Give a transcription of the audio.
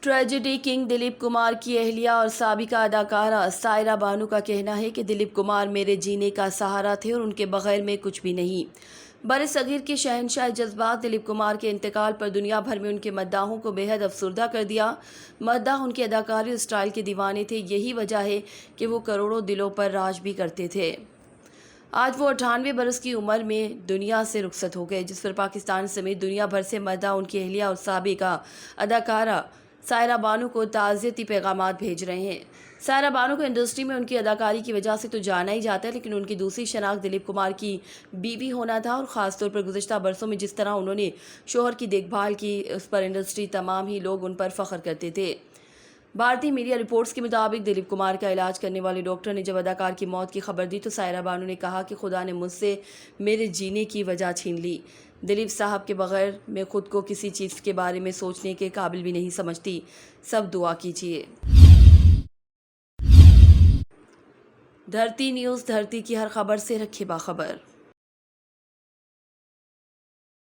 Tragedy king Dilip Kumar की अहलिया और साबिका अदाकारा सायरा बानो का कहना है कि दिलीप कुमार मेरे जीने का सहारा थे और उनके बगैर मैं कुछ भी नहीं। बरसगीर के शहंशाह जज्बात दिलीप कुमार के इंतकाल पर दुनिया भर में उनके मद्दाहों को बेहद अफसरदा कर दिया। मद्दाह उनके अदाकारी स्टाइल के दीवाने थे। यही वजह है कि वो करोड़ों दिलों पर राज भी करते थे। आज वो 98 बरस की उम्र में दुनिया से रुखसत हो गए, जिस पर पाकिस्तान समेत दुनिया भर से मद्दाह उनकी अहलिया और साबिका अदाकारा सायरा बानो को ताज़ियती पैगामात भेज रहे हैं। सायरा बानो को इंडस्ट्री में उनकी अदाकारी की वजह से तो जाना ही जाता है, लेकिन उनकी दूसरी शनाख्त दिलीप कुमार की बीवी होना था और ख़ासतौर पर गुज़श्ता बरसों में जिस तरह उन्होंने शोहर की देखभाल की, उस पर इंडस्ट्री तमाम ही लोग उन पर फ़ख्र करते थे। भारतीय मीडिया रिपोर्ट्स के मुताबिक दिलीप कुमार का इलाज करने वाले डॉक्टर ने जब अदाकार की मौत की खबर दी तो सायरा बानो ने कहा कि खुदा ने मुझसे मेरे जीने की वजह छीन ली। दिलीप साहब के बगैर मैं खुद को किसी चीज़ के बारे में सोचने के काबिल भी नहीं समझती। सब दुआ कीजिए। धरती न्यूज़, धरती की हर खबर से रखे बाखबर।